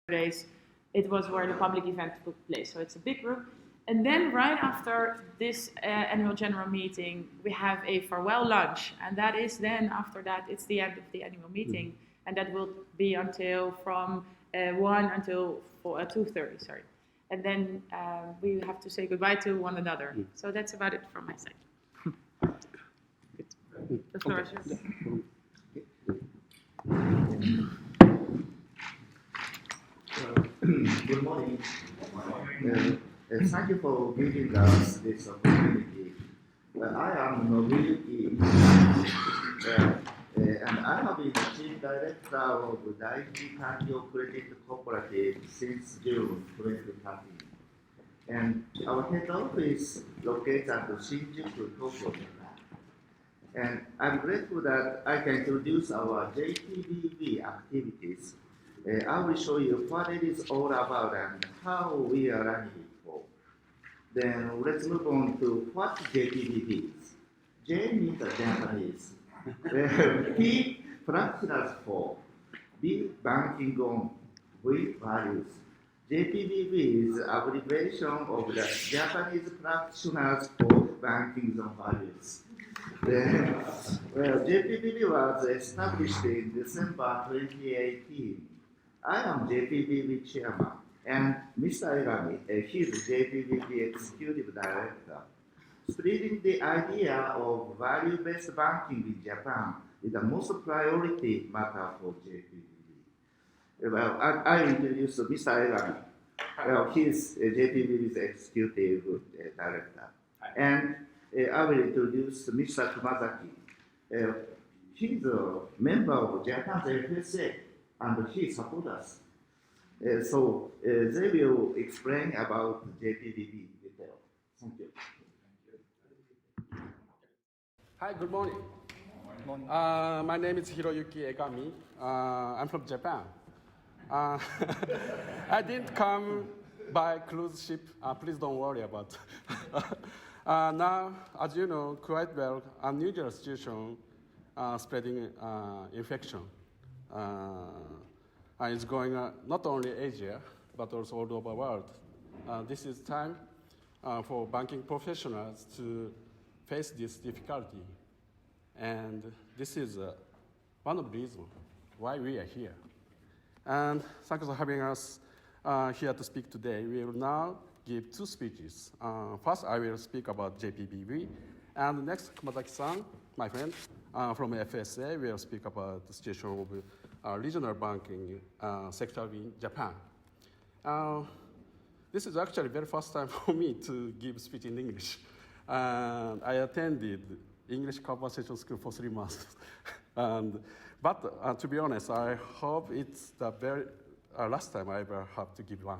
days, it was where the public event took place. So it's a big group. And then right after this annual general meeting, we have a farewell lunch. And that is then, after that, it's the end of the annual meeting. Mm-hmm. And that will be until from 1 until 2:30, sorry. And then we have to say goodbye to one another. Mm. So that's about it from my side. Good. The floor is yours. Good morning. Thank you for giving us this opportunity. I am Nobuyuki, and I have been the Chief Director of Daiichi Kanjo Credit Cooperative since June 2013. And our head office located at Shinjuku, Tokyo, Japan. And I'm grateful that I can introduce our JPBV activities. I will show you what it is all about and how we are running it for. Then let's move on to what JPBV is. J means Japanese. P, practitioners for. B, banking on. V, values. JPBV is an abbreviation of the Japanese practitioners for banking on values. JPBV was established in December 2018. I am JPBV chairman, and Mr. Egami, he is JPBV executive director. Spreading the idea of value-based banking in Japan is the most priority matter for JPBV. Well, I introduce Mr. Egami. Well, he is JPBV's executive director. And I will introduce Mr. Tukumazaki. He is a member of Japan's FSA. And he supports us. So they will explain about JPBV detail. Thank you. Hi, good morning. Good morning. My name is Hiroyuki Egami. I'm from Japan. I didn't come by cruise ship. Please don't worry about it. Now, as you know quite well, unusual situation spreading infection. It's going not only Asia, but also all over the world. This is time for banking professionals to face this difficulty. And this is one of the reasons why we are here. And thanks for having us here to speak today. We will now give two speeches. First, I will speak about JPBV. And next, Kumazaki-san, my friend, from FSA, will speak about the situation of regional banking sector in Japan. This is actually the very first time for me to give speech in English. I attended English conversation school for 3 months. But to be honest, I hope it's the very last time I ever have to give one.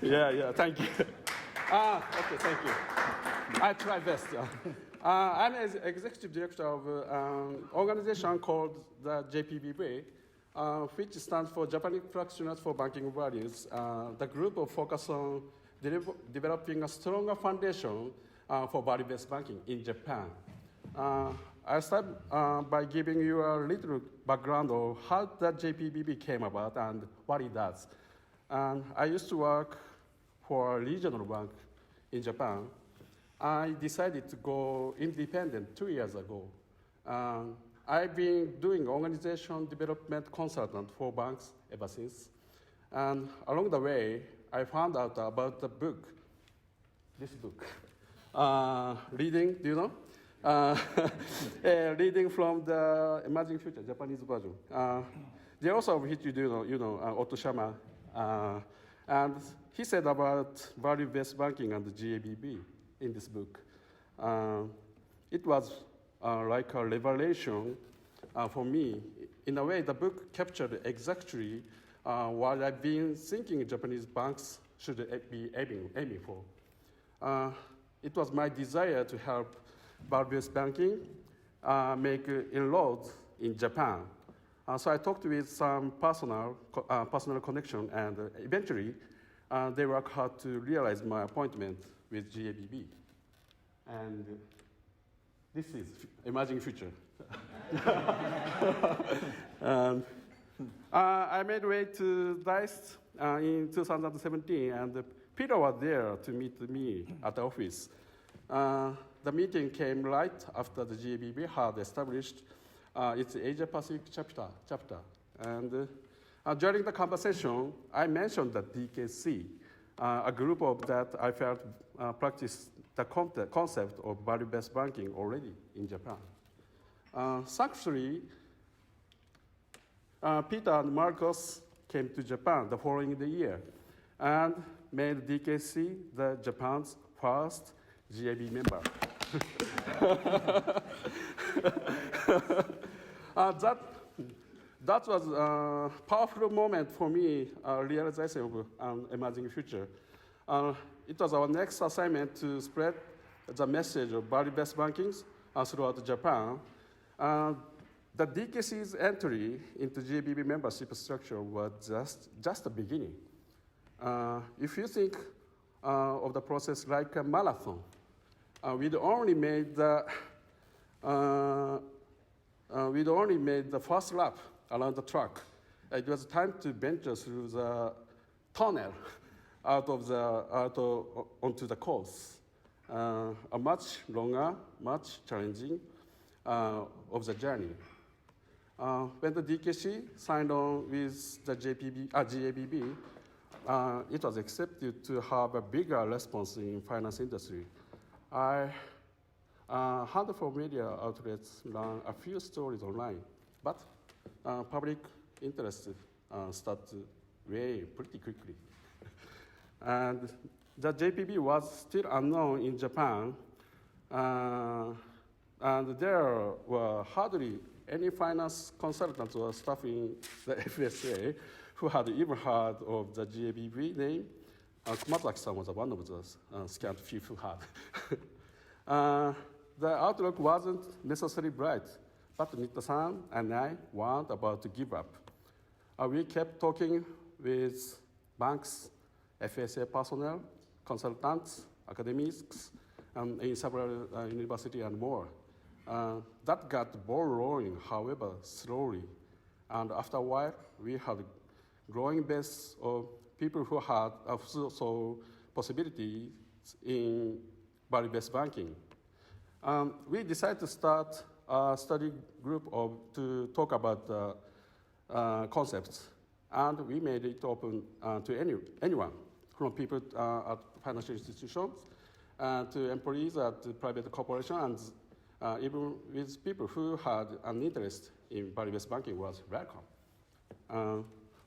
Yeah, thank you. Okay, thank you. I try best. I'm an executive director of an organization called the Jpbv, which stands for Japanese Practitioners for Banking Values. The group will focus on developing a stronger foundation for value-based banking in Japan. I'll start by giving you a little background of how the JPBV came about and what it does. I used to work for a regional bank in Japan. I decided to go independent 2 years ago. I've been doing organization development consultant for banks ever since. And along the way, I found out about the book, this book. Reading, do you know? Reading from the Emerging Future, Japanese version. The author of which you know, Otto Schama. And he said about value-based banking and the GABV in this book. It was like a revelation for me. In a way, the book captured exactly what I've been thinking Japanese banks should be aiming for. It was my desire to help value-based banking make inroads in Japan. So I talked with some personal connection, and eventually they worked hard to realize my appointment with GABV. And this is Emerging Future. I made way to DICE in 2017, and Peter was there to meet me at the office. The meeting came right after the GABV had established its Asia Pacific chapter. And during the conversation, I mentioned that DKC, a group of that I felt practiced the concept of value-based banking already in Japan. Thankfully, Peter and Marcos came to Japan the following year and made DKC the Japan's first GAB member. That was a powerful moment for me, realization of an emerging future. It was our next assignment to spread the message of value-based banking throughout Japan. The DKC's entry into GABV membership structure was just the beginning. If you think of the process like a marathon, we'd only made the first lap around the track. It was time to venture through the tunnel onto the course. A much longer, much challenging of the journey. When the DKC signed on with the GABV, it was accepted to have a bigger response in finance industry. A handful of media outlets ran a few stories online, but public interest started way pretty quickly. And the JPB was still unknown in Japan, and there were hardly any finance consultants or staff in the FSA who had even heard of the GABV name. Kumataki-san was one of those scant few who had. The outlook wasn't necessarily bright, but Nitta-san and I weren't about to give up. We kept talking with banks, FSA personnel, consultants, academics, in several universities and more. That got the ball rolling, however, slowly. And after a while, we had a growing base of people who had saw possibilities in value-based banking. We decided to start a study group to talk about the concepts, and we made it open to anyone, from people at financial institutions to employees at private corporations, and even with people who had an interest in value-based banking was welcome.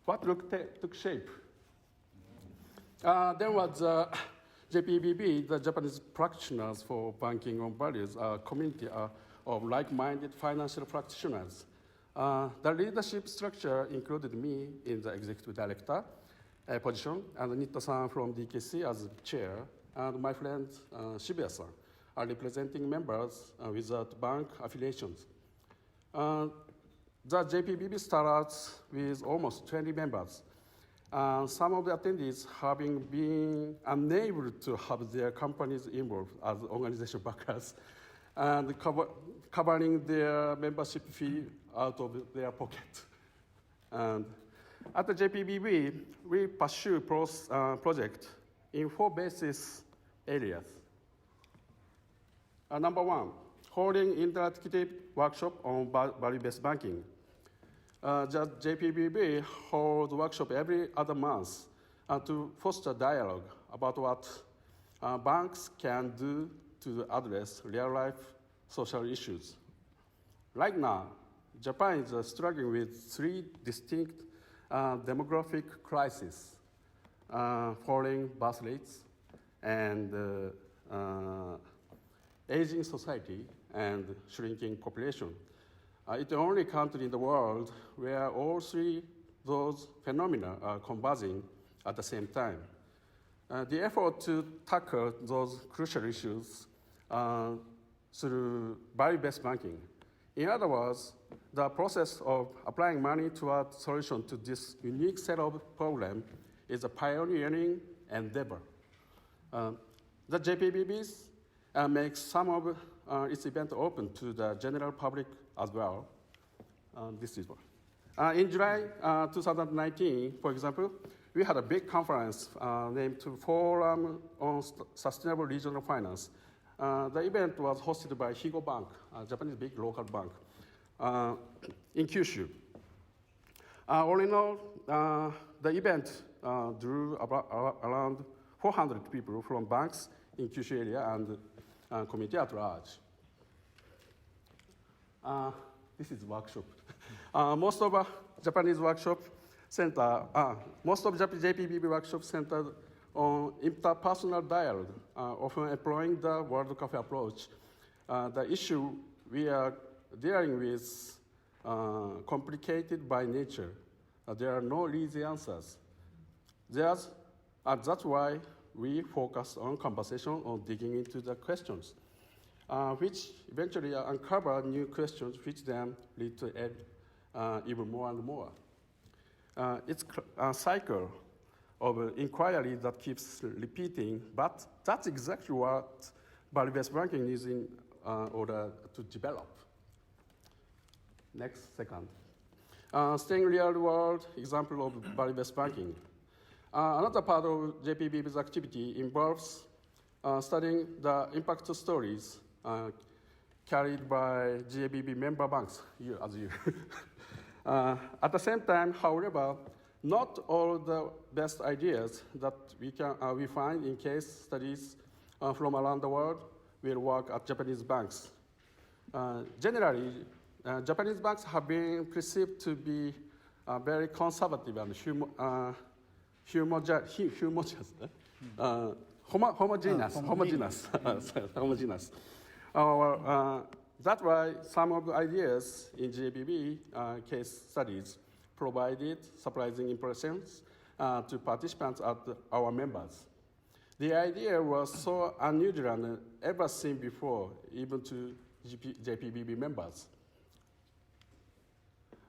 What took shape? There was JPBV, the Japanese practitioners for banking on values, a community of like-minded financial practitioners. The leadership structure included me in the executive director position, and Nitta-san from DKC as chair, and my friend Shibuya-san are representing members without bank affiliations. The JPBV starts with almost 20 members. Some of the attendees having been unable to have their companies involved as organization backers and covering their membership fee out of their pocket. And at the JPBV, we pursue project in 4 basis areas. Number 1, holding interactive workshop on value-based banking. The JPBV holds workshop every other month to foster dialogue about what banks can do to address real-life social issues. Right now, Japan is struggling with 3 distinct demographic crises: falling birth rates, and aging society, and shrinking population. It's the only country in the world where all 3 those phenomena are converging at the same time. The effort to tackle those crucial issues through value-based banking. In other words, the process of applying money toward solution to this unique set of problems is a pioneering endeavor. The JPBVs makes some of its events open to the general public as well. This is one. In July 2019, for example, we had a big conference named Forum on Sustainable Regional Finance. The event was hosted by Higo Bank, a Japanese big local bank, in Kyushu. All in all, the event drew around 400 people from banks in Kyushu area and community at large. This is workshop. Most of Japanese workshop center, most of JPBV workshop centered on interpersonal dialogue, often employing the World Cafe approach. The issue we are dealing with complicated by nature. There are no easy answers. That's why we focus on conversation, on digging into the questions, which eventually uncover new questions, which then lead to even more and more. It's a cycle of inquiry that keeps repeating, but that's exactly what value-based banking is in order to develop. Next, second. Staying real-world example of value-based banking. Another part of JPBV's activity involves studying the impact stories carried by GABV member banks, as you. At the same time, however, not all the best ideas that we find in case studies from around the world will work at Japanese banks. Generally, Japanese banks have been perceived to be very conservative and homogeneous. That's why some of the ideas in GABV case studies provided surprising impressions to participants at our members. The idea was so unusual and never seen before, even to JPBV members.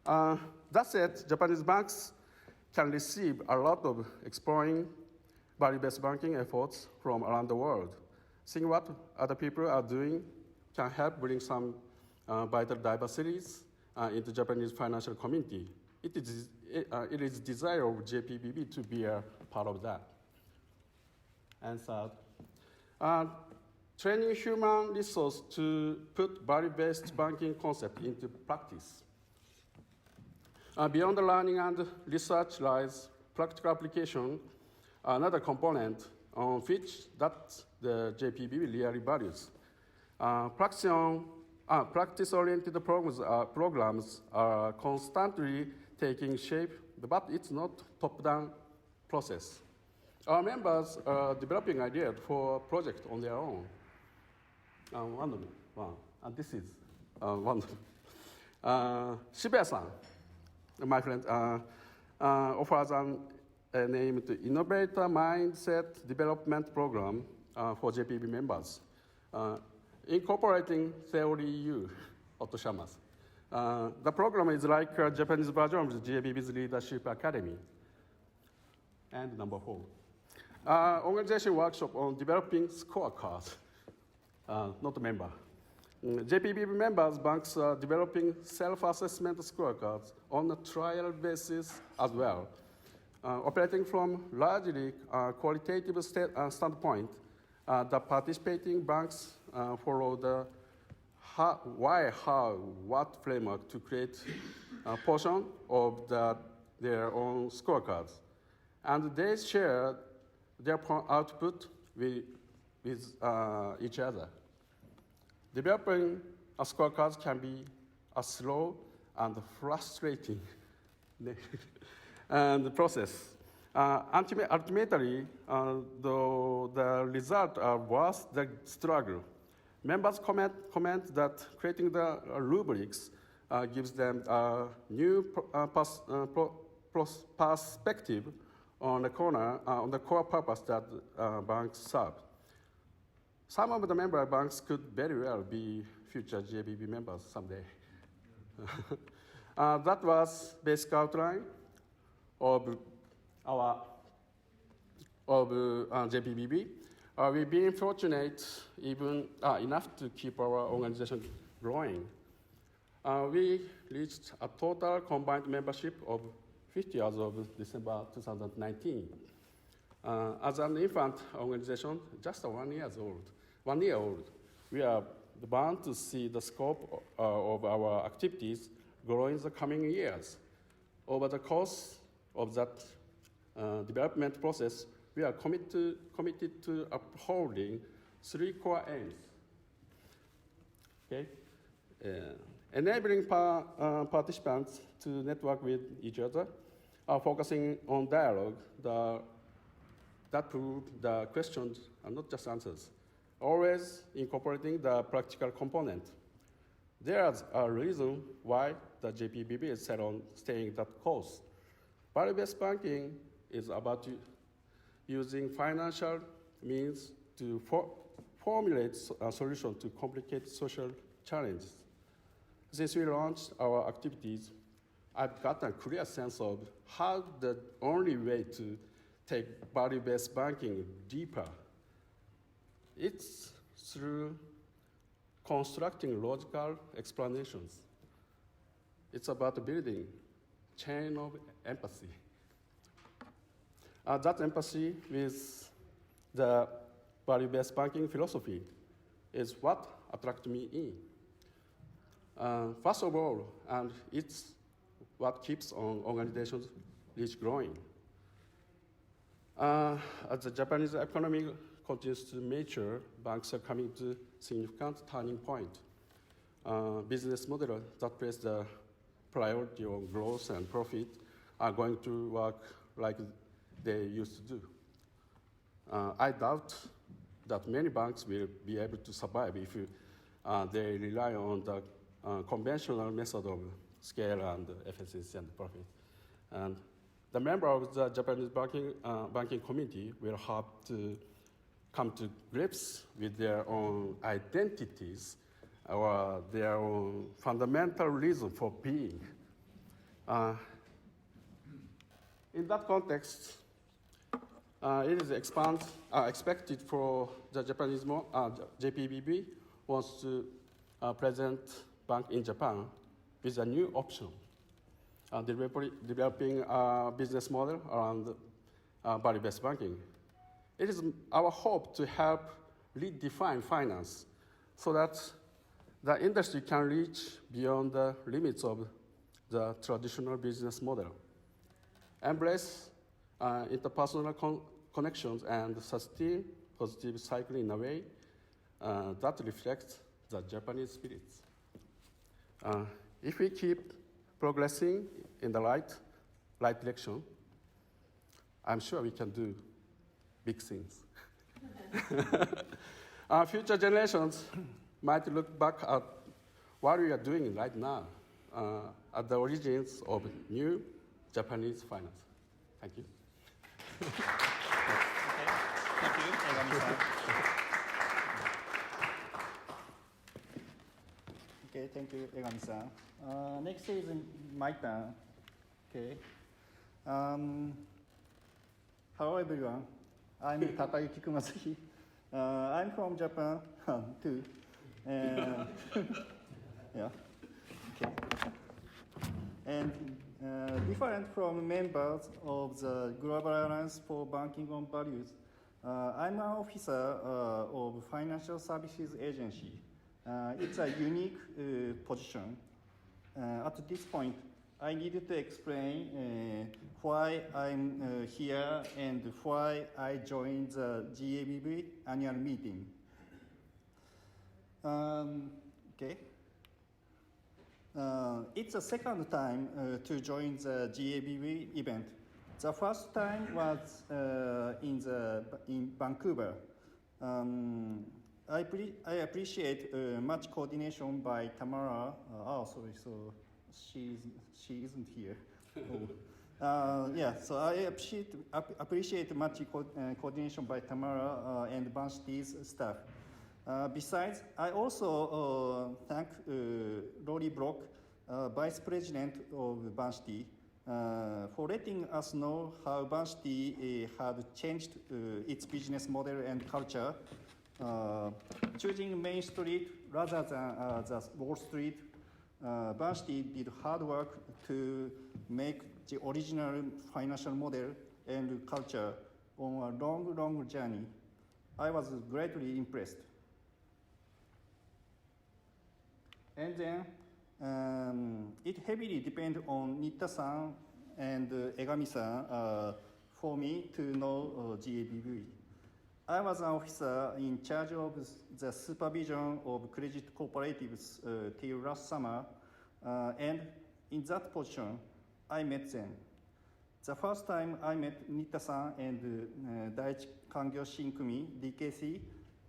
That said, Japanese banks can receive a lot of exploring value-based banking efforts from around the world. Seeing what other people are doing can help bring some vital diversities into Japanese financial community. It is desire of JPBV to be a part of that. And third, training human resource to put value-based banking concept into practice. Beyond the learning and research lies practical application, another component on which that the JPBV really values. Practice-oriented programs are constantly taking shape, but it's not top-down process. Our members are developing ideas for projects on their own. And this is one. Shibuya-san, my friend, offers a name to Innovator Mindset Development Program for JPB members, incorporating Theory U, Otto Shamas. The program is like a Japanese version of the JPB's Leadership Academy. And number 4, organization workshop on developing scorecards, not a member. JPBV members banks are developing self-assessment scorecards on a trial basis as well. Operating from largely qualitative standpoint, the participating banks follow the why, how, what framework to create a portion of their own scorecards. And they share their output with each other. Developing a scorecard can be a slow and frustrating and process. Ultimately, though the results are worth the struggle, members comment that creating the rubrics gives them a new perspective on the core purpose that banks serve. Some of the member banks could very well be future JPB members someday. That was basic outline of JPBV. We've been fortunate enough to keep our organization growing. We reached a total combined membership of 50 as of December 2019. As an infant organization, just 1 year old, we are bound to see the scope of our activities grow in the coming years. Over the course of that development process, we are committed to upholding 3 core aims. Okay? Enabling participants to network with each other, focusing on dialogue that prove the questions are not just answers, always incorporating the practical component. There's a reason why the JPBV is set on staying that course. Value-based banking is about using financial means to formulate a solution to complicated social challenges. Since we launched our activities, I've gotten a clear sense of how the only way to take value-based banking deeper. It's through constructing logical explanations. It's about building chain of empathy. That empathy with the value-based banking philosophy is what attracted me in. First of all, and it's what keeps organizations rich growing. As the Japanese economy continues to mature, banks are coming to significant turning point. Business models that place the priority on growth and profit are going to work like they used to do. I doubt that many banks will be able to survive if they rely on the conventional method of scale and efficiency and profit. And the member of the Japanese banking community will have to come to grips with their own identities or their own fundamental reason for being. In that context, it is expected for the Japanese JPBV wants to present bank in Japan with a new option, developing a business model around value-based banking. It is our hope to help redefine finance so that the industry can reach beyond the limits of the traditional business model, embrace interpersonal connections, and sustain positive cycle in a way that reflects the Japanese spirit. If we keep progressing in the right direction, I'm sure we can do big things. Future generations might look back at what we are doing right now at the origins of new Japanese finance. Thank you. Okay. Thank you, Egami-san. Okay, thank you, Egami-san. Next is my turn. Okay. Hello, everyone. I'm Takayuki Kumasaki. I'm from Japan too. And yeah. Okay. And different from members of the Global Alliance for Banking on Values, I'm an officer of Financial Services Agency. It's a unique position. At this point, I needed to explain why I'm here and why I joined the GABV annual meeting. Okay. It's the second time to join the GABV event. The first time was in Vancouver. I appreciate much coordination by Tamara. Sorry, so she isn't here. So I appreciate much coordination by Tamara and Banshti's staff. Besides, I also thank Rory Brock, Vice President of Banshti, for letting us know how Banshti had changed its business model and culture, choosing Main Street rather than the Wall Street, Bernstein did hard work to make the original financial model and culture on a long, long journey. I was greatly impressed. And then it heavily depends on Nitta-san and Egami-san for me to know GABV. I was an officer in charge of the supervision of credit cooperatives till last summer, and in that position, I met them. The first time I met Nitta-san and Daiichi Kangyo Shinkumi, DKC,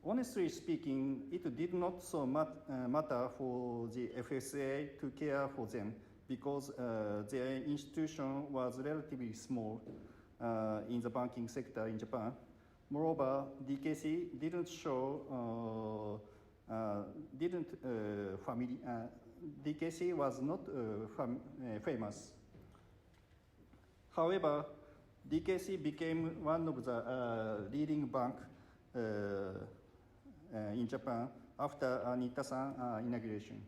honestly speaking, it did not so matter for the FSA to care for them because their institution was relatively small in the banking sector in Japan. Moreover, DKC didn't DKC was not famous. However, DKC became one of the leading banks in Japan after Nitta-san inauguration.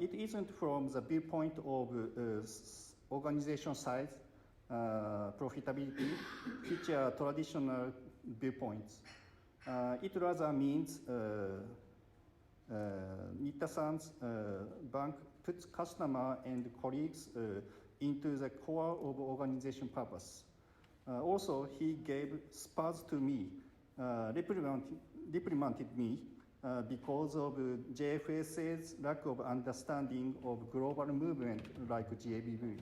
It isn't from the viewpoint of organization size, profitability, which are traditional viewpoints. It rather means Nitta-san's bank puts customer and colleagues into the core of organization purpose. Also, he gave spurs to me, reprimanded me because of JFSA's lack of understanding of global movement like GABV.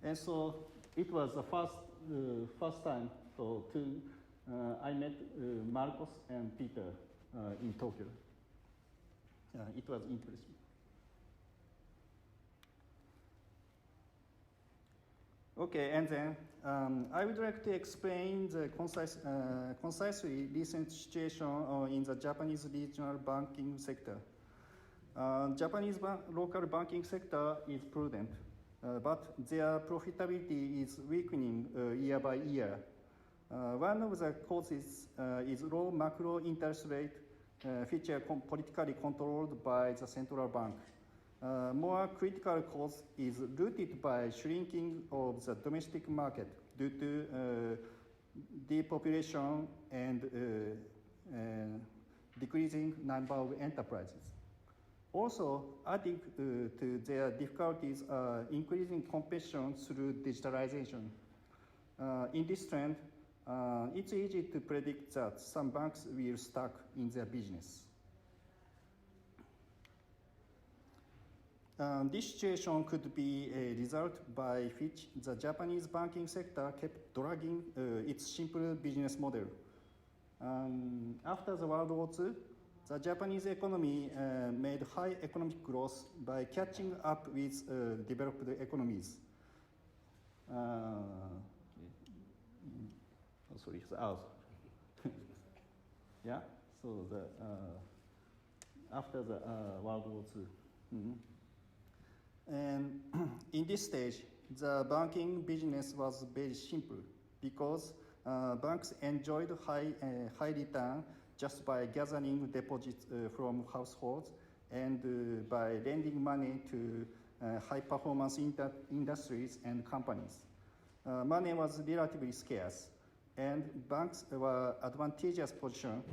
And so it was the first time I met Marcos and Peter in Tokyo. It was interesting. Okay, and then I would like to explain the concisely recent situation in the Japanese regional banking sector. Japanese local banking sector is prudent, but their profitability is weakening year by year. One of the causes is low macro interest rate, which are politically controlled by the central bank. More critical cause is rooted by shrinking of the domestic market due to depopulation and decreasing number of enterprises. Also, adding to their difficulties are increasing competition through digitalization. In this trend, it's easy to predict that some banks will stuck in their business. This situation could be a result by which the Japanese banking sector kept dragging its simple business model. After the World War II, the Japanese economy made high economic growth by catching up with developed economies. Yeah, so after the World War II. Mm-hmm. And in this stage, the banking business was very simple because banks enjoyed high return just by gathering deposits from households and by lending money to high-performance industries and companies. Money was relatively scarce, and banks were advantageous position.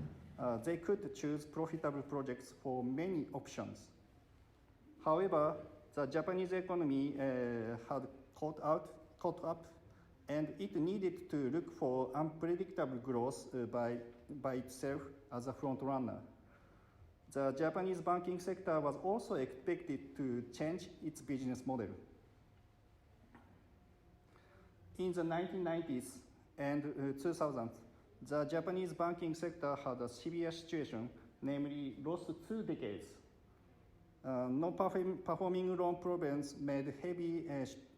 They could choose profitable projects for many options. However, the Japanese economy had caught up, and it needed to look for unpredictable growth by itself as a front runner. The Japanese banking sector was also expected to change its business model. In the 1990s and 2000s, the Japanese banking sector had a severe situation, namely lost 2 decades. Non-performing loan problems made heavy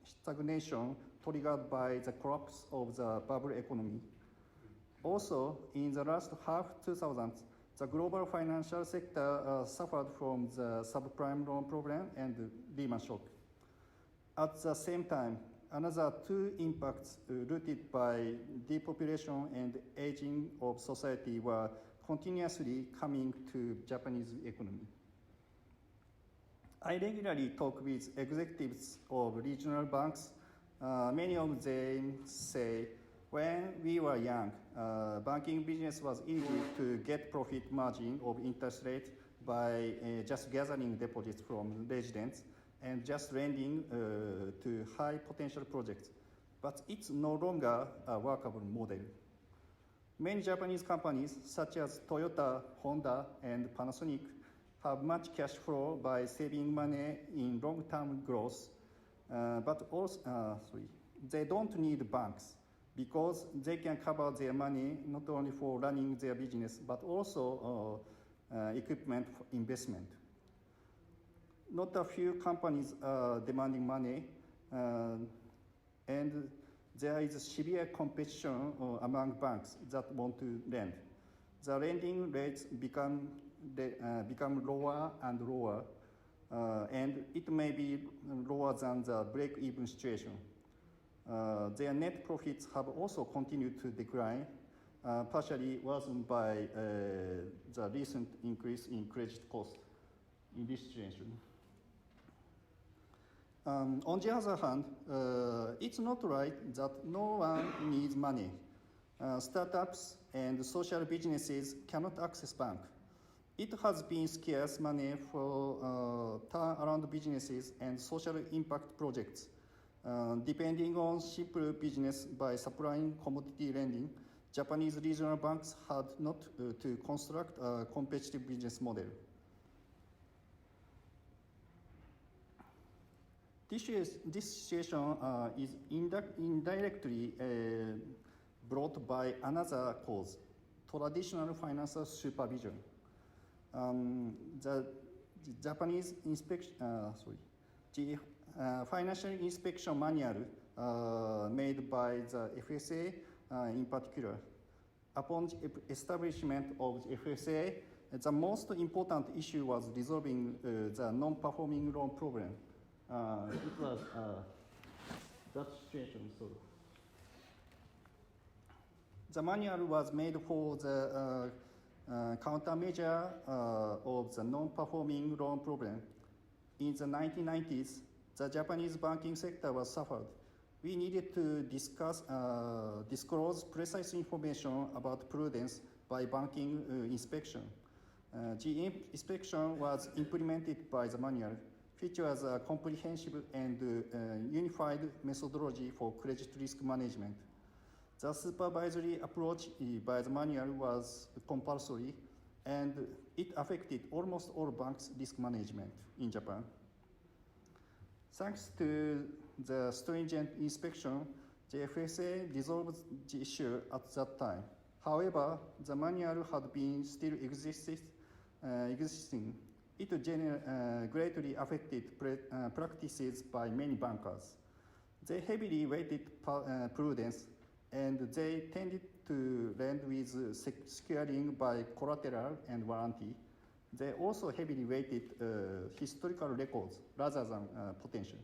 stagnation triggered by the collapse of the bubble economy. Also, in the last half 2000s, the global financial sector suffered from the subprime loan problem and Lehman shock. At the same time, another 2 impacts rooted by depopulation and aging of society were continuously coming to Japanese economy. I regularly talk with executives of regional banks. Many of them say, when we were young, banking business was easy to get profit margin of interest rate by just gathering deposits from residents and just lending to high potential projects. But it's no longer a workable model. Many Japanese companies, such as Toyota, Honda, and Panasonic, have much cash flow by saving money in long-term growth, but also, they don't need banks because they can cover their money not only for running their business, but also equipment for investment. Not a few companies are demanding money, and there is severe competition among banks that want to lend. The lending rates become lower and lower, and it may be lower than the break-even situation. Their net profits have also continued to decline, partially worsened by the recent increase in credit cost in this situation. On the other hand, it's not right that no one needs money. Startups and social businesses cannot access banks. It has been scarce money for turnaround businesses and social impact projects. Depending on simple business by supplying commodity lending, Japanese regional banks had not to construct a competitive business model. This situation is indirectly brought by another cause, traditional financial supervision. The Japanese financial inspection manual made by the FSA in particular. Upon the establishment of the FSA, the most important issue was resolving the non-performing loan problem. It was that situation. So the manual was made for the countermeasure of the non-performing loan problem. In the 1990s, the Japanese banking sector was suffered. We needed to disclose precise information about prudence by banking inspection. The inspection was implemented by the manual, which was a comprehensive and unified methodology for credit risk management. The supervisory approach by the manual was compulsory, and it affected almost all banks' risk management in Japan. Thanks to the stringent inspection, the FSA resolved the issue at that time. However, the manual had been still existing. It greatly affected practices by many bankers. They heavily weighted prudence, and they tended to lend with securing by collateral and warranty. They also heavily weighted historical records rather than potential.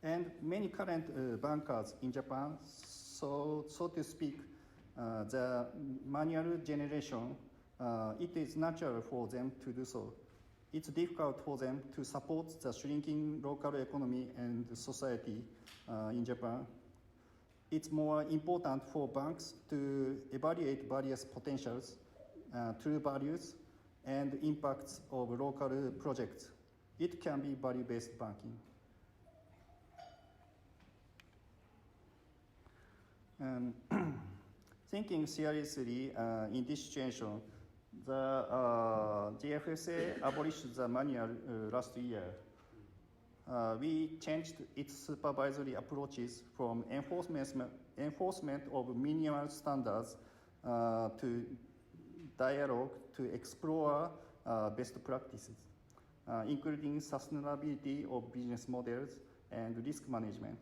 And many current bankers in Japan, so to speak, the manual generation, it is natural for them to do so. It's difficult for them to support the shrinking local economy and society in Japan. It's more important for banks to evaluate various potentials, true values, and impacts of local projects. It can be value-based banking. Thinking seriously in this situation, the FSA abolished the manual last year. We changed its supervisory approaches from enforcement of minimal standards to dialogue to explore best practices, including sustainability of business models and risk management,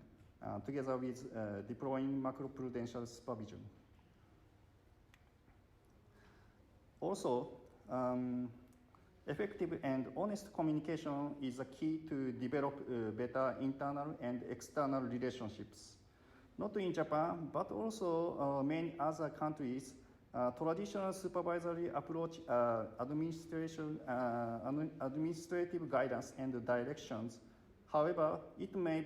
together with deploying macroprudential supervision. Also, effective and honest communication is a key to develop better internal and external relationships. Not in Japan, but also many other countries, Traditional supervisory approach, administrative guidance and directions. However, it may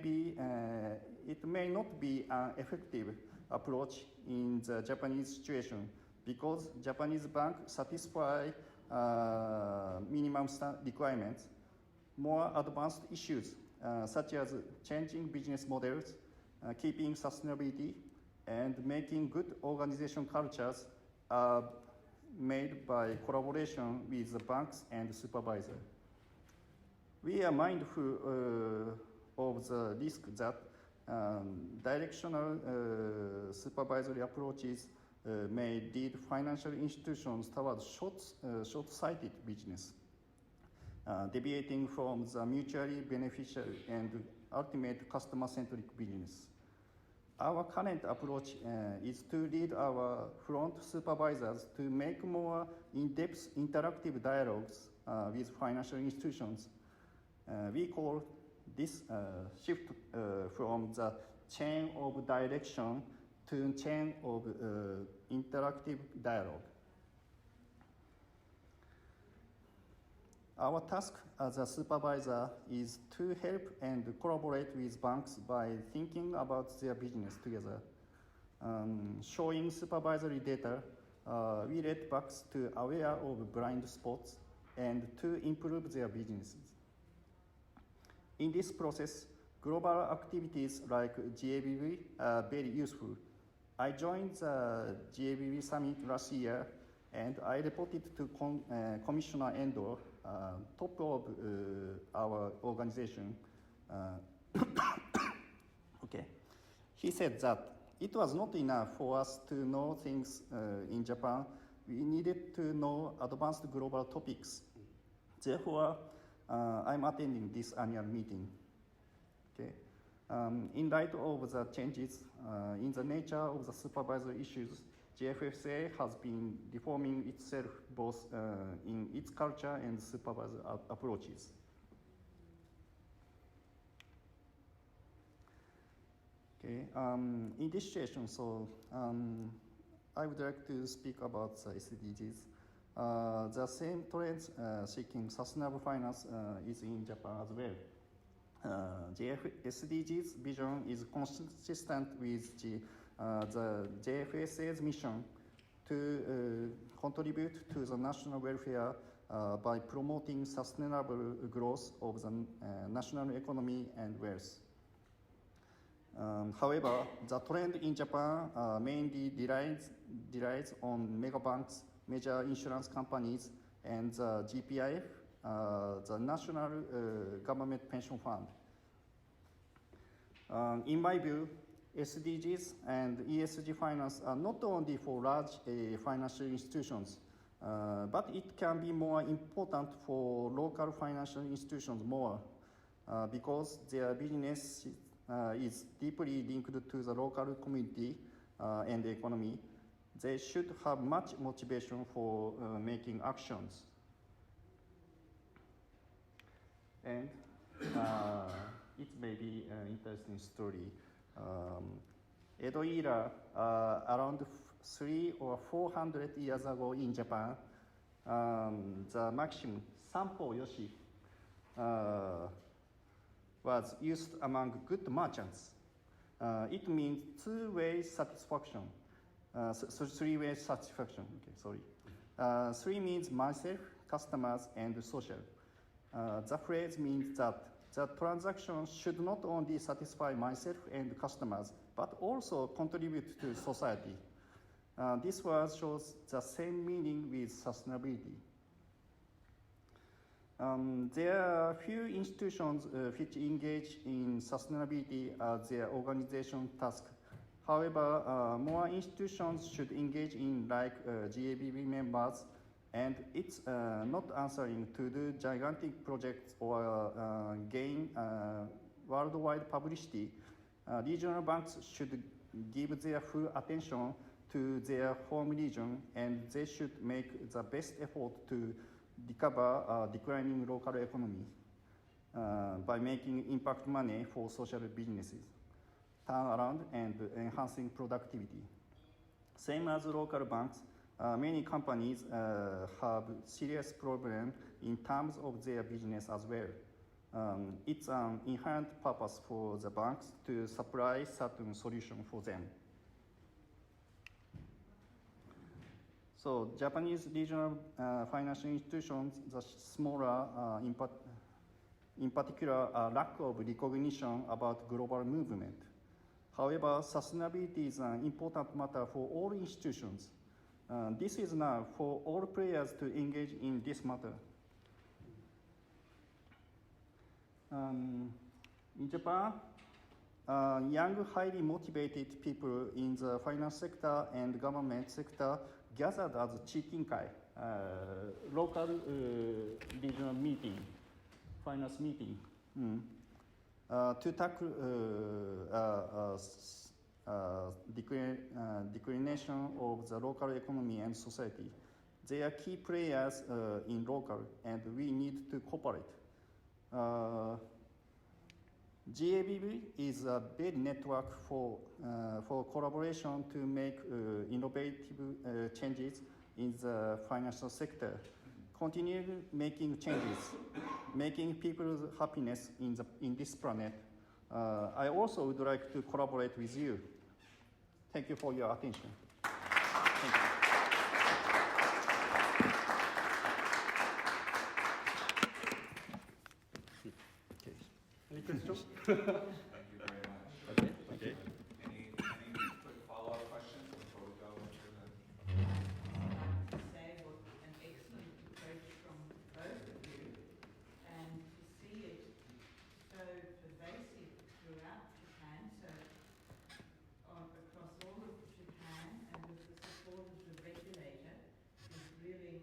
not be an effective approach in the Japanese situation because Japanese banks satisfy minimum requirements. More advanced issues such as changing business models, keeping sustainability, and making good organization cultures are made by collaboration with the banks and supervisor. We are mindful of the risk that directional supervisory approaches may lead financial institutions towards short-sighted business, deviating from the mutually beneficial and ultimate customer-centric business. Our current approach is to lead our front supervisors to make more in-depth interactive dialogues with financial institutions. We call this shift from the chain of direction to chain of interactive dialogue. Our task as a supervisor is to help and collaborate with banks by thinking about their business together. Showing supervisory data, we let banks to aware of blind spots and to improve their businesses. In this process, global activities like GABV are very useful. I joined the GABV summit last year and I reported to Commissioner Endo, top of our organization. Okay. He said that it was not enough for us to know things in Japan. We needed to know advanced global topics. Therefore, I'm attending this annual meeting. Okay. In light of the changes in the nature of the supervisory issues, JFSA has been reforming itself both in its culture and supervisory approaches. Okay, in this situation, I would like to speak about the SDGs. The same trends seeking sustainable finance is in Japan as well. SDGs vision is consistent with the JFSA's mission to contribute to the national welfare by promoting sustainable growth of the national economy and wealth. However, the trend in Japan mainly relies on megabanks, major insurance companies, and the GPIF, the National Government Pension Fund. In my view, SDGs and ESG finance are not only for large financial institutions, but it can be more important for local financial institutions more because their business is deeply linked to the local community and the economy. They should have much motivation for making actions. And it may be an interesting story. Edo era, around 300 or 400 years ago in Japan, the maxim Sanpo Yoshi was used among good merchants. It means two-way satisfaction. Three-way satisfaction. Okay, sorry. Three means myself, customers, and social. The phrase means that the transaction should not only satisfy myself and customers, but also contribute to society. This word shows the same meaning with sustainability. There are few institutions which engage in sustainability as their organization task. However, more institutions should engage in like GABV members, and it's not answering to do gigantic projects or gain worldwide publicity. Regional banks should give their full attention to their home region, and they should make the best effort to recover declining local economy by making impact money for social businesses, turn around and enhancing productivity. Same as local banks, many companies have serious problem in terms of their business as well. It's an inherent purpose for the banks to supply certain solution for them. So Japanese regional financial institutions, the smaller, in particular, lack of recognition about global movement. However, sustainability is an important matter for all institutions. This is now for all players to engage in this matter. In Japan, young, highly motivated people in the finance sector and government sector gathered as a Chikinkai, local regional meeting, finance meeting, to tackle declination of the local economy and society. They are key players in local, and we need to cooperate. GABV is a big network for collaboration to make innovative changes in the financial sector. Continue making changes, making people's happiness in this planet. I also would like to collaborate with you. Thank you for your attention. Thank you. Okay. Any questions? Thank you very much. Okay. Okay. Any quick follow-up questions before we go into the? Say what an excellent approach from both of you, and to see it so pervasive throughout Japan, so across all of Japan, and with the support of the regulator, is really,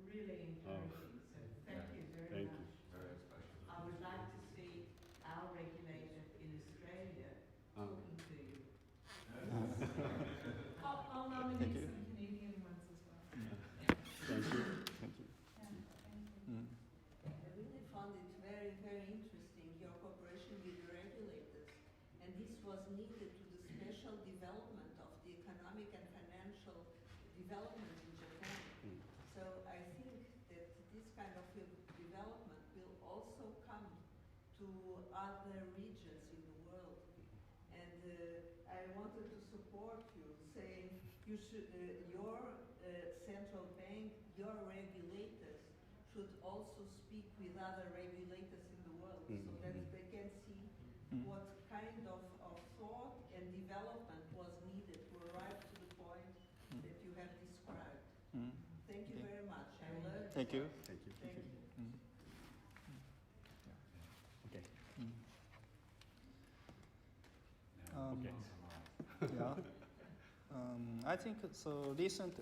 really encouraging. So thank you very much. Very special. I would like to see our regulator in Australia talking to you. I'll nominate some Canadian ones as well. Thank you. Thank you. Yeah, thank you. I really found it very, very interesting, your cooperation with the regulators. And this was needed to the special development of the economic and financial development in Japan. So I think that this kind of development will also come to other regions in the world. And I wanted to support you, saying you should, your central bank, your regulators should also speak with other regulators in the world, so that they can see what kind of thought and development was needed to arrive to the point that you have described. Thank you very much. I learned. Thank you. Thank you. Thank you. Okay. Okay. Yeah. I think so. Recent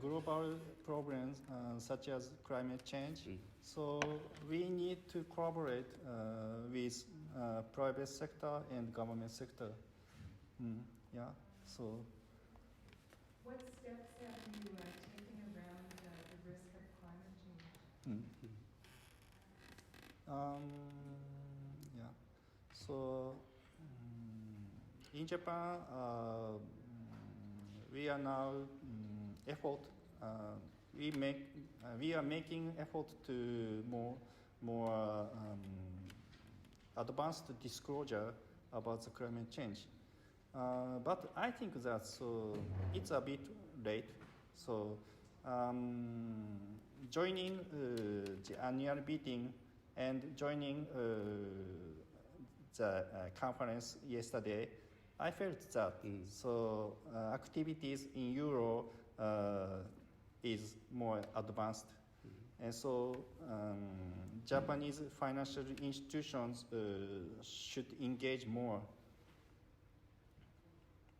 global problems such as climate change. So we need to collaborate with private sector and government sector. Yeah. So. What steps have you taken around the risk of climate change? Yeah. So in Japan, we are now we are making effort to more advanced disclosure about the climate change. But I think that it's a bit late. So joining the annual meeting and joining the conference yesterday, I felt that activities in Euro is more advanced, and so Japanese financial institutions should engage more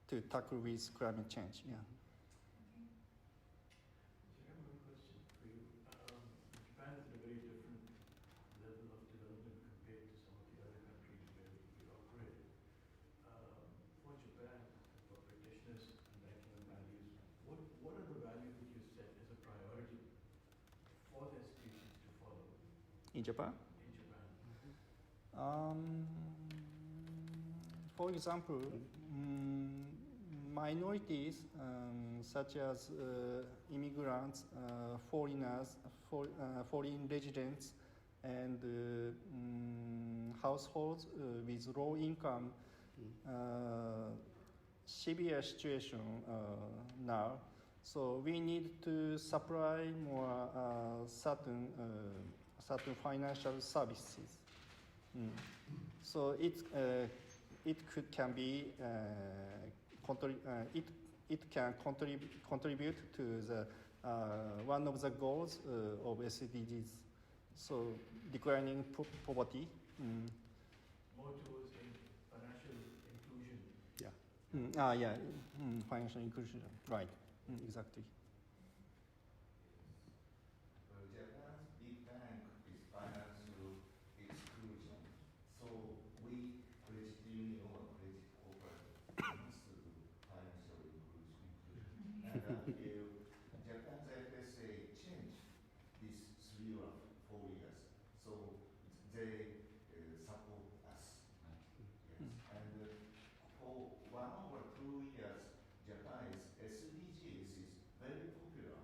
to tackle with climate change. Yeah. I have one question for you. Japan is at a very different level of development compared to some of the other countries where we operate. For Japan, for practitioners and banking on values, what are the values that you set as a priority for the institutions to follow In Japan? in Japan? For example, minorities such as immigrants, foreigners, foreign residents, and households with low income, severe situation now. So we need to supply more certain financial services. So it can be it can contribute to the one of the goals of SDGs. So declining poverty. More towards financial inclusion. Yeah. Financial inclusion. Right. Exactly. Well, Japan's big bank is financial exclusion. So we, credit union or credit corporation, must do financial inclusion. And if Japan's FSA changed these 3 or 4 years, so they support us. Yes. And for 1 or 2 years, Japan's SDGs is very popular.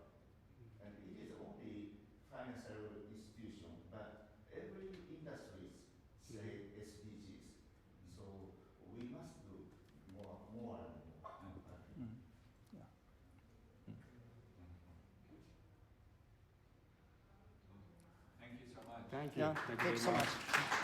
And it is only financial institution, but every industry say SDGs. So we must do more and more. Thank you so much. Thank you. Yeah. Thank you Thanks so very much.